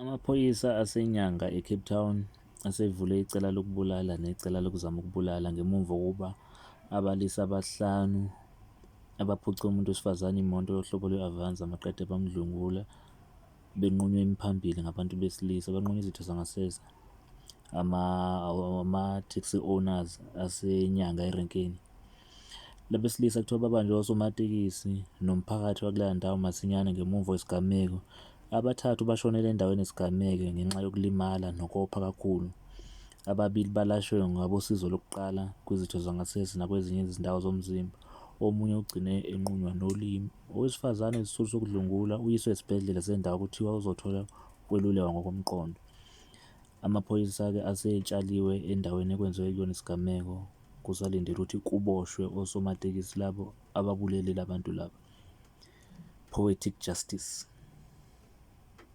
Amaphoyisa aseNyanga eCape Town asevule icala lokubulala necala lokuzama ukubulala ngemuva kokuba abalisa abahlanu abaphuce umuntu wesifazane imoto yohlobo lwe-Avanza maqede bamdlwengula benqunywe imiphambili ngabantu besilisa. Banqunywa izitho zangasese ama-taxi owners aseNyanga erenkeni. Labesilisa kuthiwa babanjwe osomatekisi nomphakathi wakuleyo ndawo masinyane ngemuva kwesigameko. Abathathu bashonele endaweni yesigameko ngenxa yokulimala nokopha kakhulu. Ababili balashwe ngabosizo lokuqala kwizitho zangasese nakwezinye izindawo zomzimba. Omunye ugcine enqunywa nolimi. Owesifazane isithulu sokudlwengula uyiswe esibhedlela sendawo kuthiwa uzothola ukwelulekwa ngokomqondo. Amaphoyisa-ke asetshaliwe endaweni ekwenziwe kuyona isigameko kusalindele ukuthi kuboshwe osomatekisi labo ababulelile abantu laba. Poetic justice.